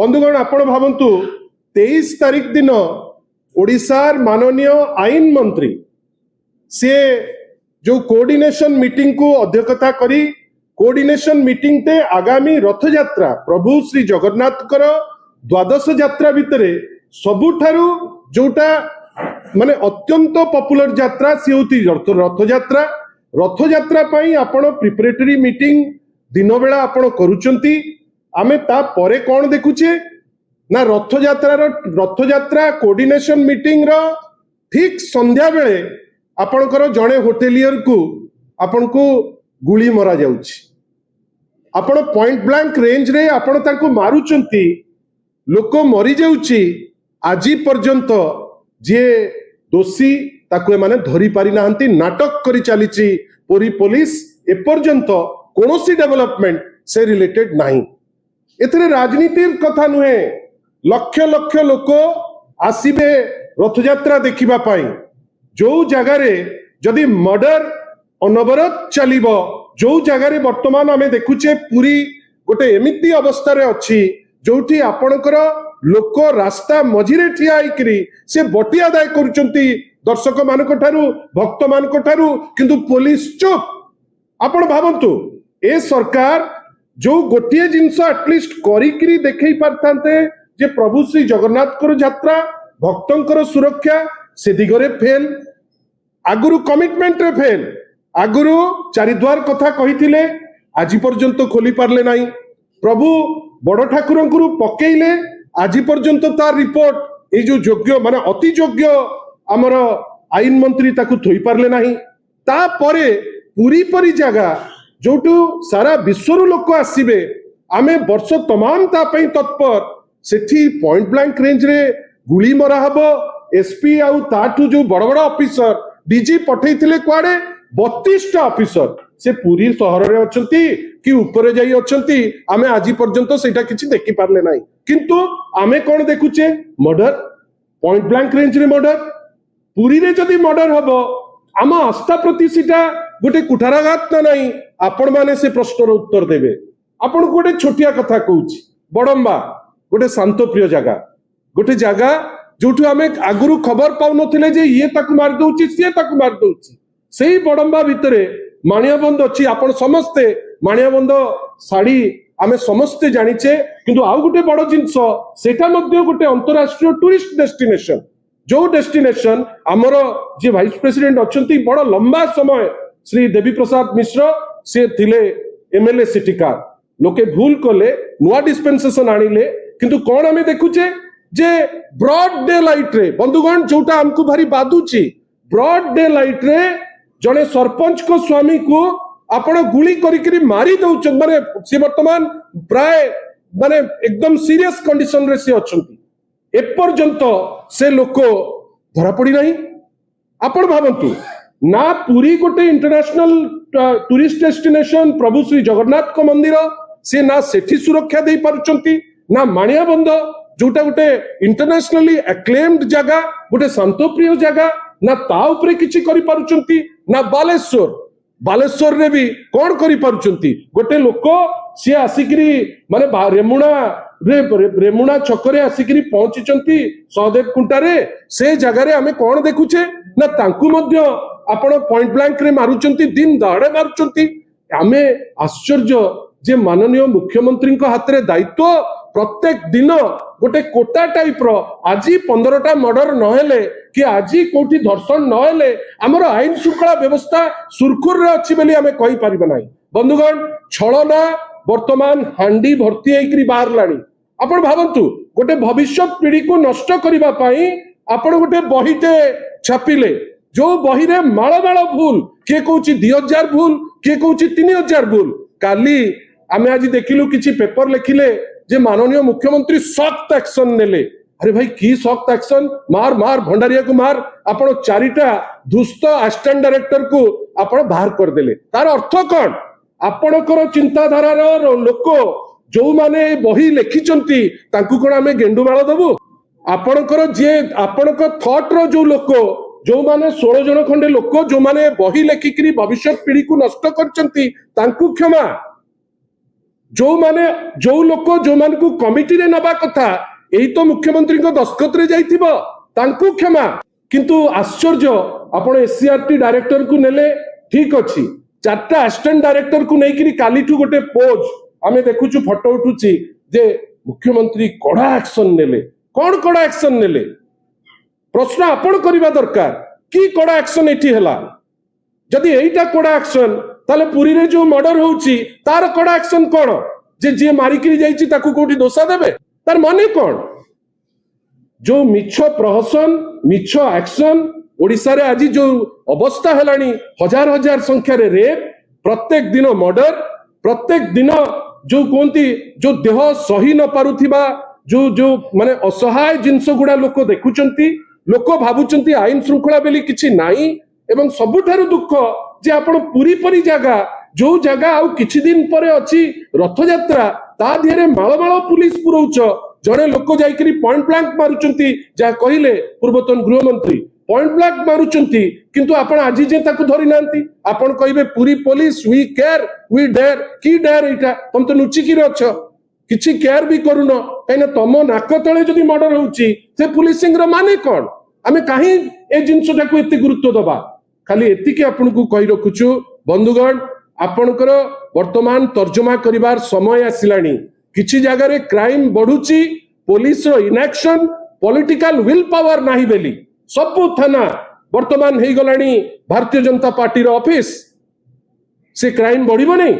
बंधुगण आपण भावंतु 23 तारीख दिन ओडिशार माननीय आईन मंत्री से जो कोऑर्डिनेशन मीटिंग को अध्यक्षता करी कोऑर्डिनेशन मीटिंग ते आगामी रथ यात्रा प्रभु श्री जगन्नाथ कर द्वादश यात्रा भितर सबुठारु जोटा माने अत्यंत पॉपुलर यात्रा सी होती रथ यात्रा पाई आपण प्रिपरेटरी मीटिंग दिन बेला आपण करूचंती आमे ता परे कौन देखुचे ना रथ यात्रा कोऑर्डिनेशन मीटिंग रो ठीक संध्या बेले आपणकर जड़े होटेलियर को आपण को गुली मरा जाउची आपण पॉइंट ब्लैंक रेंज रे आपण ताको मारुचंती लोक मरी जाउची आजी पर्यंत जे दोषी ताको माने धरी पारि नाहंती नाटक करी चलीची पुरी पुलिस ए पर्यंत कोनोसी डेवलपमेंट से रिलेटेड नहीं एथरे राजनीति कथा नुहे लक्ष लक्ष लोक आसीबे रथ यात्रा देखिबा पाई जो जगार जदि मर्डर अनवरत चलिबो जो जगार वर्तमान आमे देखुचे पूरी गोटे एमिति अवस्था रे अछि जोठी आपणकर लोक रास्ता मझिरे ठिया आइकरी से बटी आदाय करूचंती दर्शक मानक ठारू भक्त मानक ठारू किंतु पुलिस चुप आपण भावंतु ए सरकार जो गोटे जिनस एटलिस्ट करिकरी देखै पारथांते जे प्रभु श्री जगन्नाथ कर यात्रा भक्तंकर सुरक्षा से दिगरे फेल आगुरु कमिटमेंट रे फेल आगुरु चारिद्वार कथा कहिथिले आज पर्यंत खोली पारले नाही प्रभु बड़ ठाकुरंकुरु पकेइले आज पर्यंत तार रिपोर्ट ए जो योग्य माने अति योग्य हमर आईन मंत्री ताकु थोई पारले नाही ता परे पूरी परी जगह जोटू सारा विश्वर लोक आसीबे आमे वर्ष तमाम ता पई तत्पर सेठी पॉइंट ब्लैंक रेंज रे गुली मरा हबो एसपी आउ ताठू जो बड़ बड़ ऑफिसर डीजी पठैथिले कुआडे 32 टा ऑफिसर से पूरी शहर रे अछंती कि ऊपर जाई अछंती आमे आजी पर्यंत सेटा किछि देखि पारले नाही किंतु आमे कोन देखुचे मर्डर पॉइंट ब्लैंक रेंज रे मर्डर पूरी रे जदी मर्डर हबो आम आस्था प्रति सीटा गोटे कुठाराघात ना नहीं आपण माने से प्रश्नर उत्तर देबे आपण गोटे छोटिया कथा कहूची बड़म्बा गोटे शांतप्रिय जगह गोटे जगह जोठु आमे आगुरु खबर पाउ नथिले जे ये ताकु मार दउची से ताकु मार दउची सेही बड़म्बा भितरे माणियाबंद अछि आपण समस्ते माणियाबंद साड़ी आमे समस्ते जानिचे किंतु आउ गोटे बड़ जिंस सेटा मध्ये गोटे अंतरराष्ट्रीय टूरिस्ट डेस्टिनेशन जो डेस्टिनेशन आमर जे वाइस प्रेसिडेंट अछंती बड़ लंबा समय श्री देवी प्रसाद मिश्र से थिले एमएलए सिटिकार लोके भूल कले नुआ डिस्पेंसेशन आनिले किंतु कोन हमें देखुचे जे ब्रॉड डे लाइट रे बंधुगण जोटा हमको भारी बादुची ब्रॉड डे लाइट रे जने सरपंच को स्वामी को आपण गुली करिकरी मारी दउछन माने से वर्तमान प्राय माने एकदम सीरियस कंडीशन रे से अछंती एपर्यंत से लोक धरा पड़ी नहीं आपण भावंतु ना पूरी गोटे इंटरनेशनल टूरिस्ट डेस्टिनेशन प्रभु श्री जगन्नाथ को मंदिर से ना सेठी सुरक्षा दे पारुचंती ना माणियाबंद जोटा गोटे इंटरनेशनली एक्लेम्ड जगह गोटे शांतप्रिय जगह ना ता उपरे किछि करि पारुचंती ना बालेश्वर रे भी कोन करि पारुचंती गोटे लोक से आसिकरी माने रेमुणा छकरे आसिकरी पहुंचीचंती सहदेव कुंटा रे से जगह रे हमें कोन देखुचे ना तांकु मध्य आपण पॉइंट ब्लैंक रे मारुचंती दिन दहाड़े मारुचंती आमे आश्चर्य जे माननीय मुख्यमंत्री को हाथ रे दायित्व प्रत्येक दिन गोटे कोटा टाइप रो आज 15टा मर्डर नहेले कि आज कोठी धर्षण नहेले हमर आईन श्रृंखला व्यवस्था सुरखुर रे अछि बेली हमें कहि परिबा नाही बंधुगण छलना वर्तमान हांडी भर्ती हेकरी बाहर लाणी आपण भावंतु गोटे भविष्य पीढ़ी को नष्ट करिबा पई आपण गोटे बहिटे छापिले जो बही रे माळ माळ भूल के कहूची 2000 भूल के कहूची 3000 भूल काली आमे आज देखिलु किछि पेपर लिखिले जे माननीय मुख्यमंत्री सख्त एक्शन नेले अरे भाई की सख्त एक्शन मार मार भंडारिया को मार आपण चारिटा दुष्ट असिस्टेंट डायरेक्टर को आपण बाहर कर देले तार अर्थ कोन आपणकर चिंताधारा रो लोक जो माने बही लिखिचंती तांकु कोन आमे गेंडु माळ दबु आपणकर जे आपणक थॉट रो जो लोक जो माने 16 जन खंडे लोक जो माने बही लेखिकरी भविष्य पीढ़ी को नष्ट करचंती तांकु क्षमा जो लोक जो मान को कमिटी रे नबा कथा एई तो मुख्यमंत्री को दस्तखत रे जाइथिबो तांकु क्षमा किंतु आश्चर्य आपण एससीआरटी डायरेक्टर को नेले ठीक अछि चारटा असिस्टेंट डायरेक्टर को नेकिरी कालीठू गोटे पोज आमे देखुछु फोटो उठुची जे मुख्यमंत्री कड़ा एक्शन नेले कौन कड़ा एक्शन नेले प्रश्न आपण करबा दरकार की कड़ा एक्शन एठी हला जदि एइटा कड़ा एक्शन ताले पुरी रे जो मर्डर होउची तार कड़ा एक्शन कोन जे मारिकरी जाइची ताकू कोठी दोषा देबे तार माने कोन जो मिछ प्रहसन मिछ एक्शन ओडिसा रे आज जो अवस्था हेलानी हजार हजार संख्या रे रेप प्रत्येक दिन मर्डर प्रत्येक दिन जो कहती जो देह सही न पारुथिबा जो माने असहाय जिंस गुडा लोक देखुचंती लोक भाबुचंती आईन श्रृंखला बेली किछि नाही एवं सबुठारु दुख जे आपण पुरी परी जगह जो जगह आउ किछि दिन परे अछि रथ यात्रा ता दिहरे माळ माळ पुलिस पुरौच जड़े लोक जाइकरी पॉइंट ब्लैंक मारुचंती जा कहिले पूर्वतन गृहमंत्री पॉइंट ब्लैंक मारुचंती किंतु आपण आजि जे ताकू धरि नांती आपण कहिबे पूरी police we care we dare की डेयर इटा तुम तो नुची की रछ किछि केयर भी करूनो कहिना तम नाक तळे जदी मर्डर होउची से पुलिसिंग रो माने कोन आमे काहे ए जिंसटा को एते गुरुत्व दबा खाली एति के आपण को कहि रखुछु बंधुगण आपणकर वर्तमान तर्जमा करिवार समय आसिलानी किछि जगह रे क्राइम बढ़ुची पुलिस रो इनएक्शन पॉलिटिकल विल पावर नाही बेली सबु थाना वर्तमान हे गलानी भारतीय जनता पार्टी रो ऑफिस से क्राइम बढ़िबो नहीं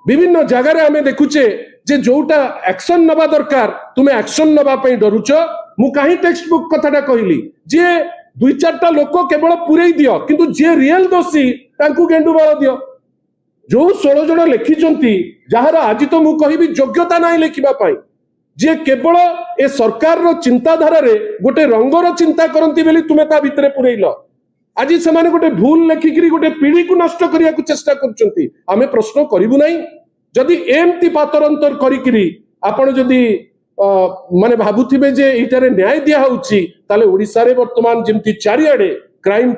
विभिन्न जगह रे हमें देखुचे जे जोटा एक्शन नबा दरकार तुमे एक्शन नबा पई डरुचो मु काहे टेक्स्ट बुक कथाटा कहली जे दुई चारटा लोक केवल पुरई दियो किंतु जे रियल दोषी तांकू गेंडू बाळ दियो जो 16 जन लेखिचंती जहार आज तो मु कहिबी योग्यता नाही लेखिबा पाई जे केवल ए सरकार रो चिंताधारा रे गोटे रंगर चिंता करंती बेली तुमे ता भितरे पुरैलो आज से माने गोटे भूल लेखिकरी गोटे पीढ़ी को नष्ट करिया को चेष्टा करचंती आमे प्रश्न करिबु नाही जदि एमती पातरंतर करिकरी आपण जदि माने भाबुथिबे जे एटारे न्याय दिया होउची ताले ओडिसा रे वर्तमान जेमती चारियाडे क्राइम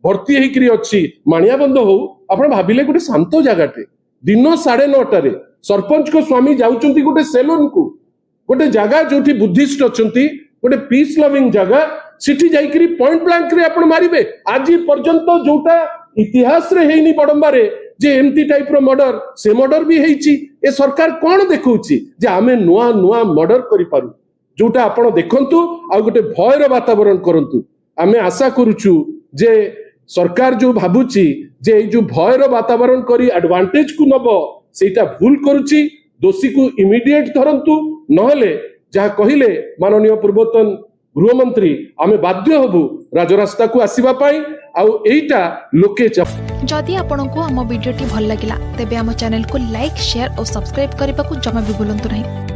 भर्ती हेकरी अछि मानिया बंद हो आपण भाबिले गोटे शांत जगाटे दिन 9:30 रे सरपंच को स्वामी जाउचंती गोटे सेलून को गोटे जगह जोठी बुद्धिस्ट अछंती गोटे पीस लविंग जगह सिटी जाइकरी पॉइंट ब्लैंक रे आपण मारिबे आज पर्यंत जोटा इतिहास रे हेइनी बडंबारे जे एमती टाइप रो मर्डर से मर्डर भी हेइची ए सरकार कोन देखौची जे आमे नुआ नुआ मर्डर करि पारु जोटा आपण देखंतु आ गोटे भय रो वातावरण करंतु आमे आशा करूछु जे सरकार जो भाबुची जे जो भय रो वातावरण करी एडवांटेज को नबो सेटा भूल करूची दोषी को इमिडिएट धरंतु नहले जहा कहिले माननीय पूर्वतन गृहमंत्री आमे बाध्य हबु राजरास्ता को आसीबा पाई आउ एइटा लोके जदि आपनको हम वीडियो टी भल लागिला तेबे हम चैनल को लाइक शेयर और सब्सक्राइब करने को जमा भी भूलंतु नहीं।